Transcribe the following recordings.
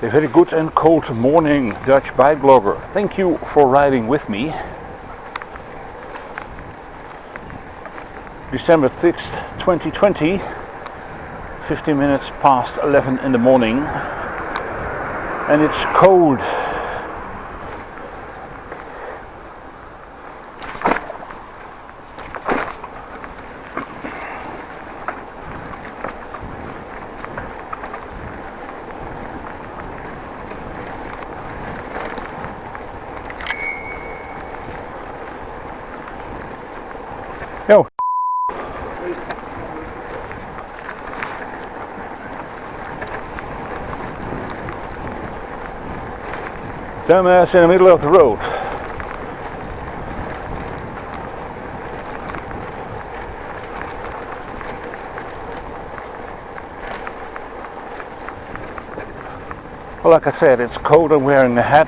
A very good and cold morning, Dutch bike blogger. Thank you for riding with me. December 6th, 2020, 15 minutes past 11 in the morning, and it's cold. Yo. Dumbass in the middle of the road. Well, like I said, it's cold. I'm wearing a hat,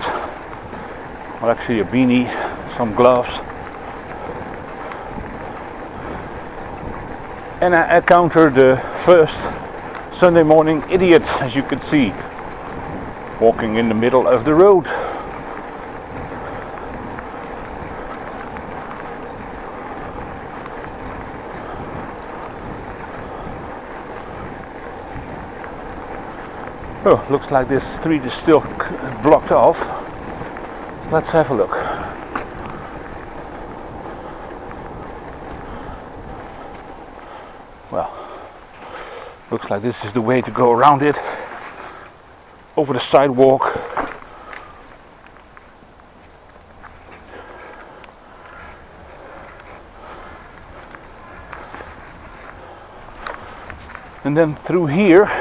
well, actually a beanie, some gloves. And I encountered the first Sunday morning idiot, as you can see, walking in the middle of the road. Oh, looks like this street is still blocked off. Let's have a look. Well, looks like this is the way to go around it, over the sidewalk. And then through here.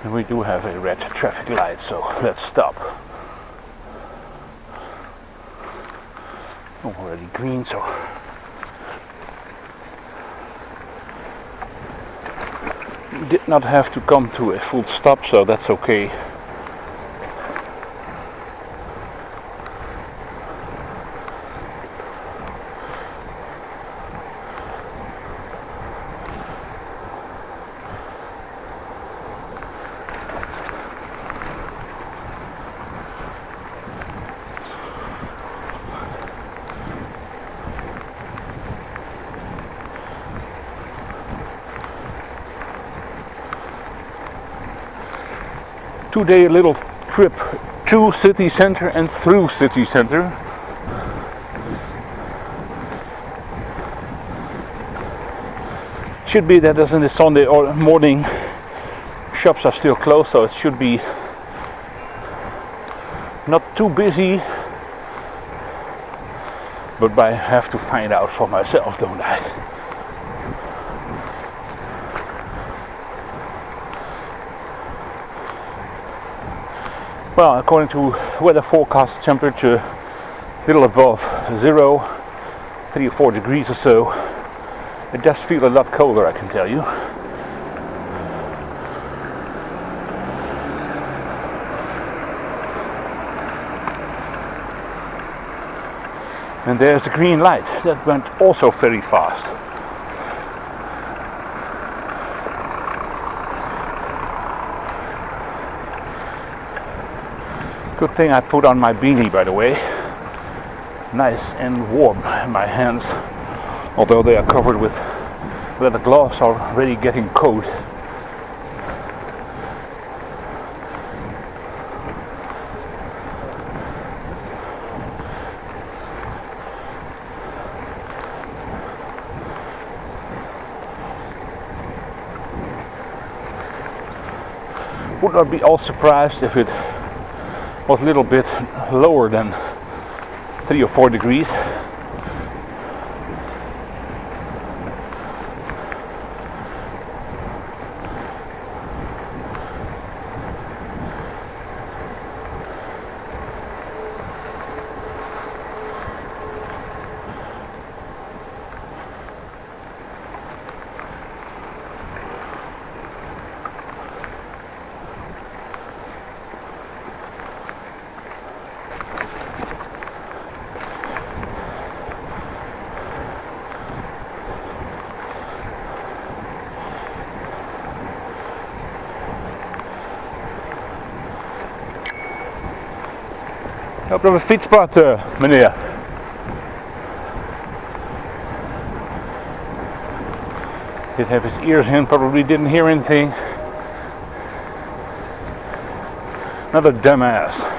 And we do have a red traffic light, so let's stop. Already green, so we did not have to come to a full stop, so that's okay. Today a little trip to city center and through city center. Should be that as in the Sunday or morning shops are still closed, so it should be not too busy, but I have to find out for myself, don't I? Well, according to weather forecast, temperature a little above 0, 3 or 4 degrees or so. It does feel a lot colder, I can tell you. And there's the green light. That went also very fast. Good thing I put on my beanie, by the way. Nice and warm in my hands, although they are covered with leather gloves, already getting cold. Would not be all surprised if it was a little bit lower than 3 or 4 degrees. Op een fietspad, meneer. Did have his ears in, probably didn't hear anything. Another dumbass.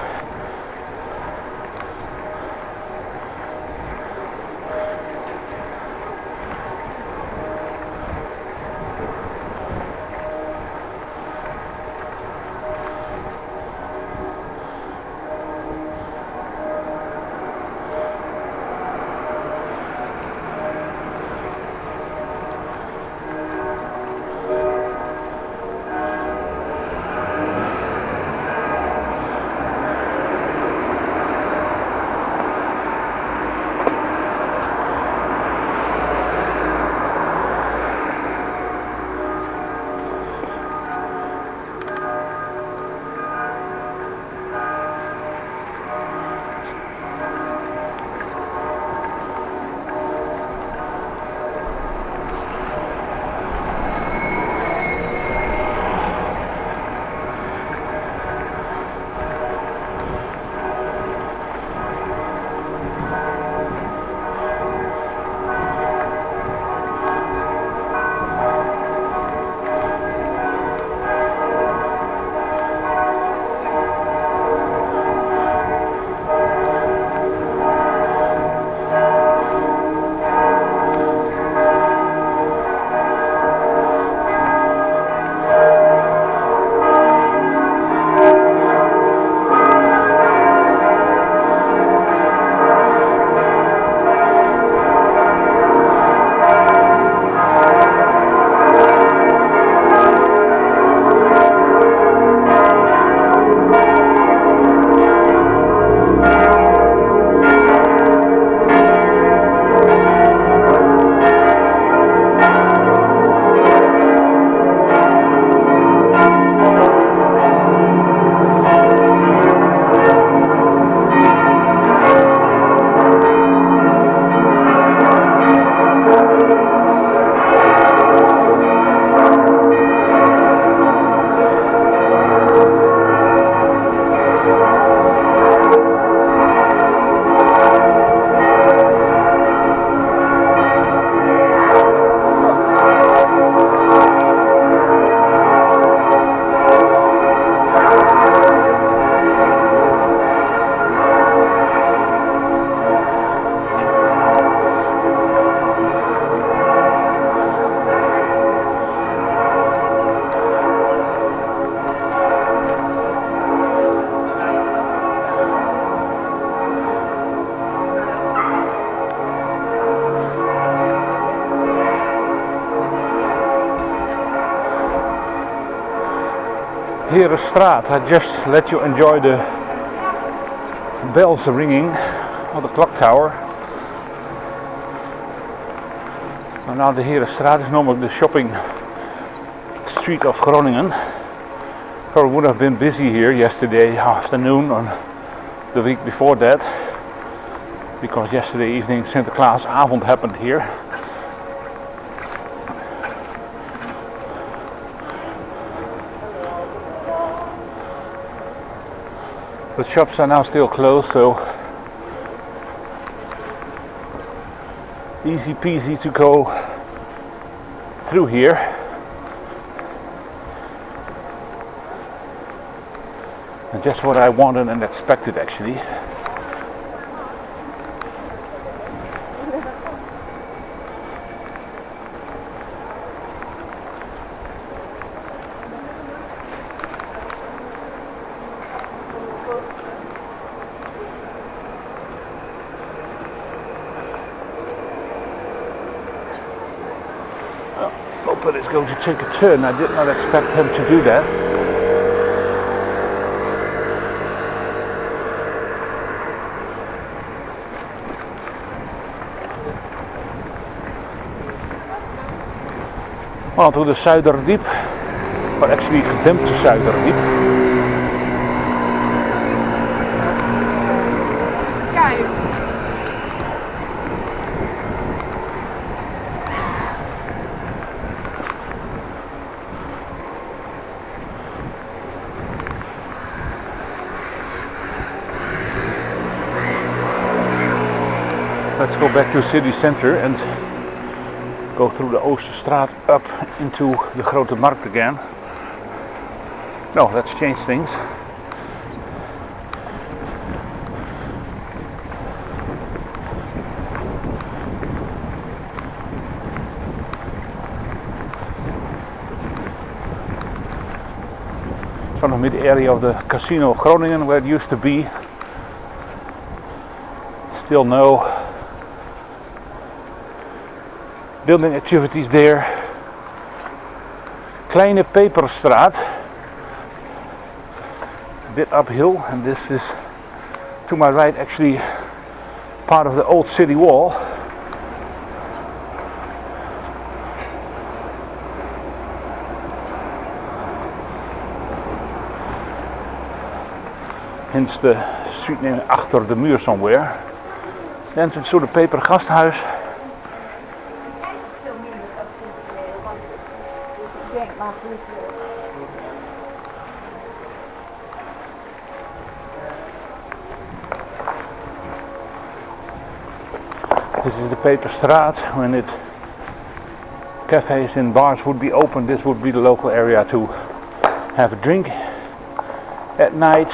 Ceramstraat. I just let you enjoy the bells ringing on the clock tower. And now the Ceramstraat is normally the shopping street of Groningen. Probably would have been busy here yesterday afternoon or the week before that, because yesterday evening Sinterklaasavond happened here. The shops are now still closed, so easy peasy to go through here. And just what I wanted and expected, actually. But it's going to take a turn. I did not expect him to do that. Well, to the Zuiderdiep, but actually Gedempte Kattendiep. Let's go back to the city center and go through the Oosterstraat up into the Grote Markt again. No, let's change things. From the mid area of the Casino Groningen, where it used to be. Still no building activities there. Kleine Peperstraat, a bit uphill, and this is to my right actually part of the old city wall. Hence the street name Achter de Muur somewhere. The entrance to the paper gasthuis. This is the Peperstraat. When cafes and bars would be open, this would be the local area to have a drink at night.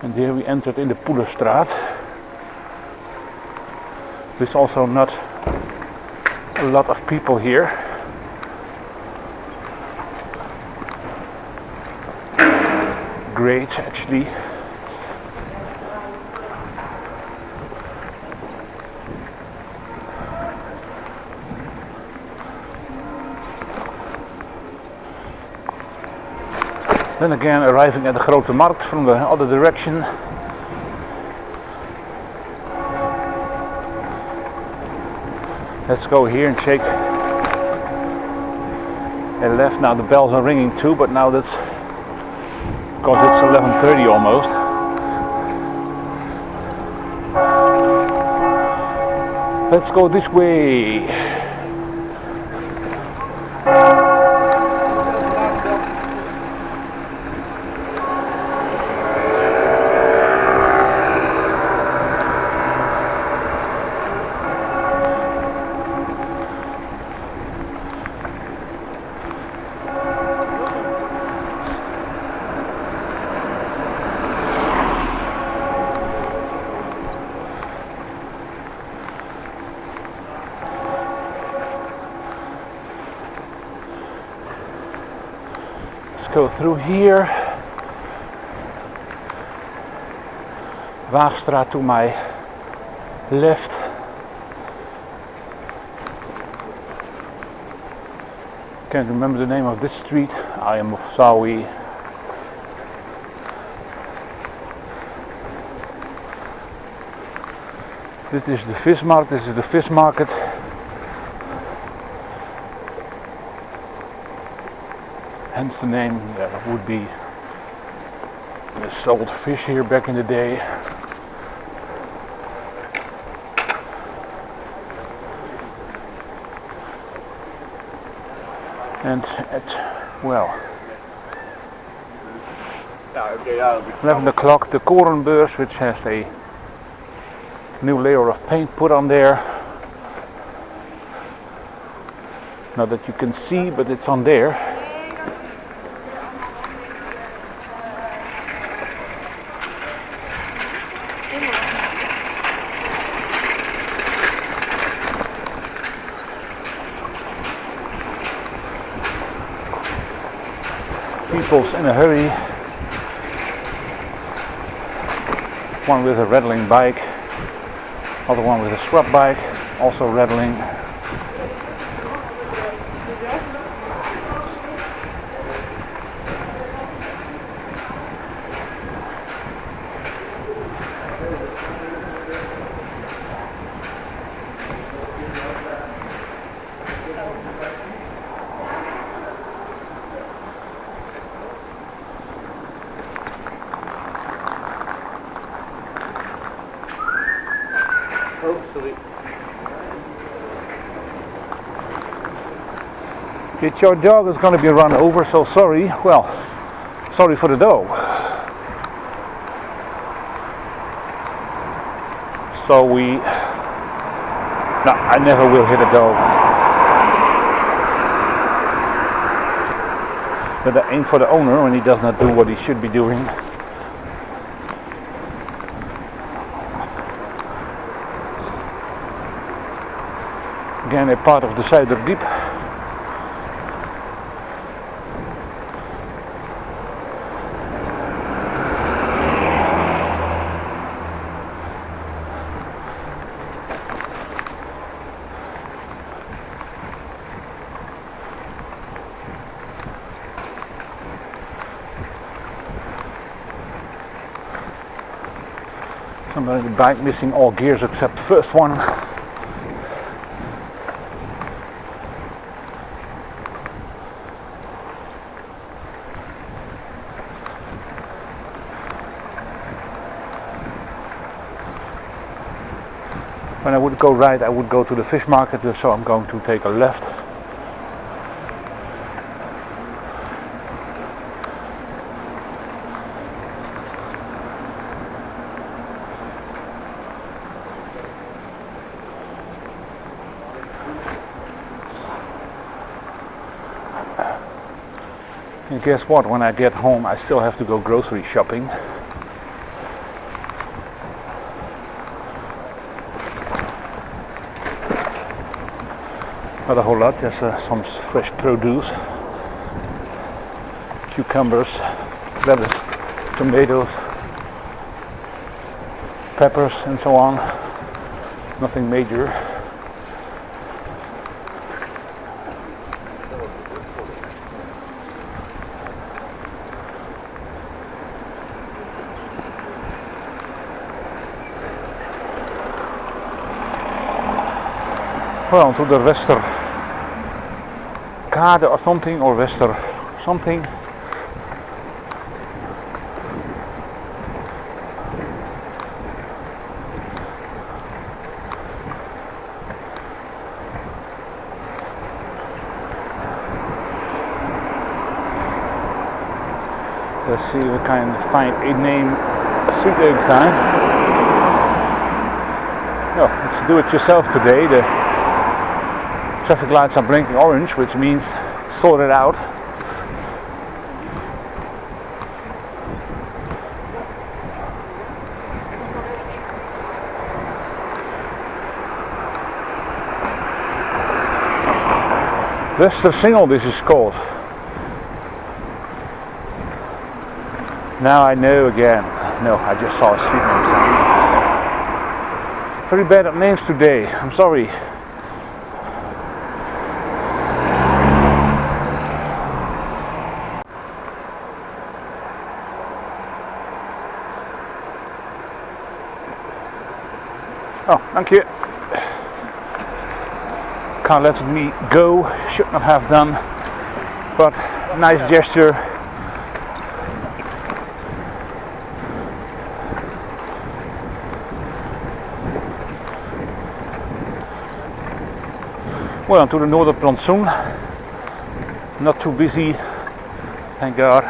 And here we entered in the Poelerstraat. There's also not a lot of people here. Great, actually. Then again, arriving at the Grote Markt from the other direction. Let's go here and shake a left. Now the bells are ringing too, but now that's because it's 11:30 almost. Let's go this way. Go through here. Waagstraat to my left. Can't remember the name of this street. I am of Sawi. This is the Vismarkt. This is the fish market. Hence the name. There would be the sold fish here back in the day. And at, well, 11 o'clock, the Korenbeurs, which has a new layer of paint put on there. Not that you can see, but it's on there. People's in a hurry. One with a rattling bike, other one with a scrub bike, also rattling. Your dog is going to be run over, so sorry. Well, Sorry for the dough. So no, I never will hit a dough. But that ain't for the owner when he does not do what he should be doing. Again, a part of the Zuiderdiep. Somebody on the bike missing all gears except the first one. When I would go right, I would go to the fish market, so I'm going to take a left. And guess what? When I get home, I still have to go grocery shopping. Not a whole lot, just some fresh produce, cucumbers, lettuce, tomatoes, peppers and so on. Nothing major. Well, to the Westerkade or something, or Wester something. Let's see if we can find a name suit time. No, it's do it yourself today. The traffic lights are blinking orange, which means sort it out. Westersingle, this is called. Now I know again. No, I just saw a street name sign. Very bad at names today, I'm sorry. Oh, thank you. Can't let me go, should not have done, but nice gesture. Well, to the Noorderplantsoen. Not too busy, thank God.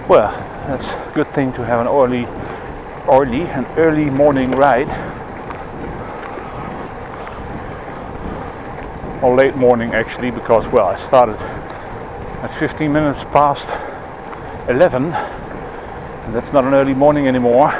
Well, that's a good thing to have an early morning ride. Or late morning actually, because well, I started at 15 minutes past 11, and that's not an early morning anymore.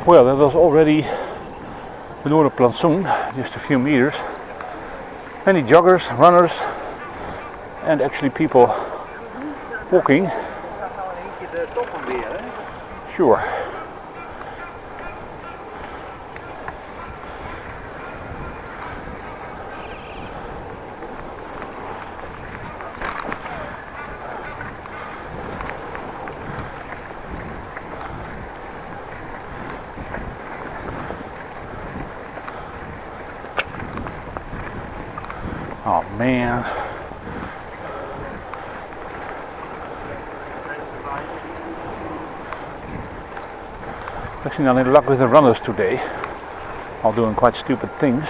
Well, that was already the Noorderplantsoen, just a few meters. Many joggers, runners, and actually people walking. Sure. Oh man. Actually not in luck with the runners today. All doing quite stupid things.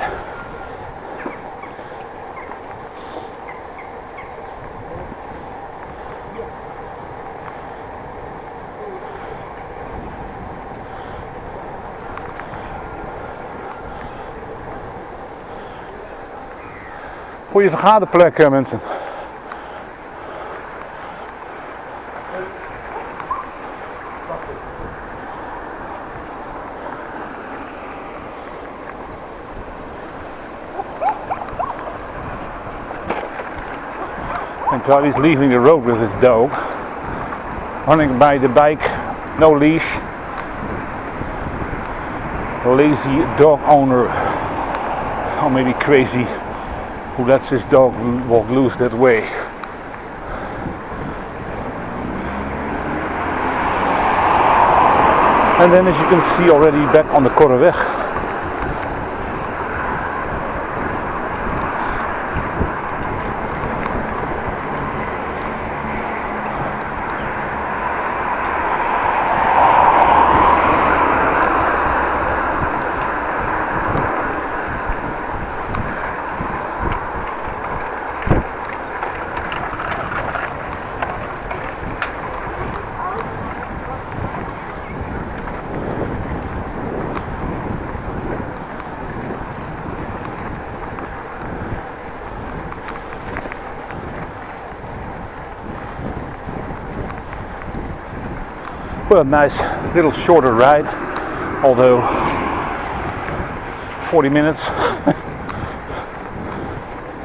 Goeie vergaderplek, mensen. And Charlie's leaving the road with his dog, running by the bike, no leash. Lazy dog owner, or maybe crazy, who lets his dog walk loose that way. And then, as you can see, already back on the Korreweg. Well, a nice little shorter ride, although 40 minutes,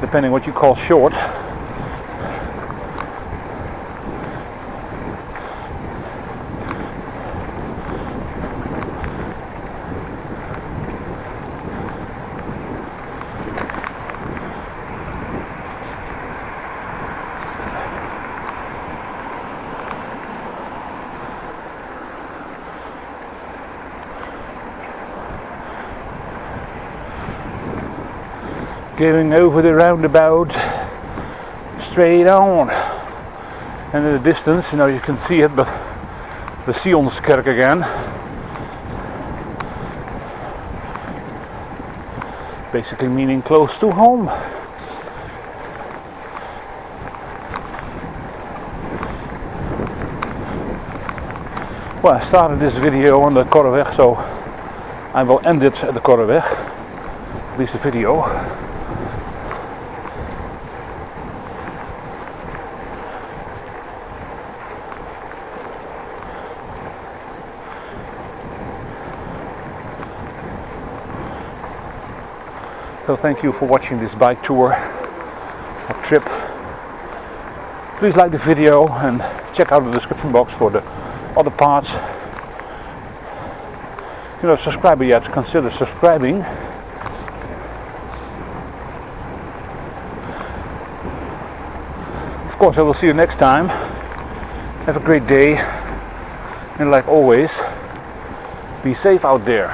depending what you call short. Going over the roundabout, straight on, and in the distance, you know, you can see it, but the Sionskerk again, basically meaning close to home. Well, I started this video on the Korreweg, so I will end it at the Korreweg, at least the video. So thank you for watching this bike tour or trip. Please like the video and check out the description box for the other parts. If you're not a subscriber yet, consider subscribing. Of course, I will see you next time. Have a great day, and like always, be safe out there.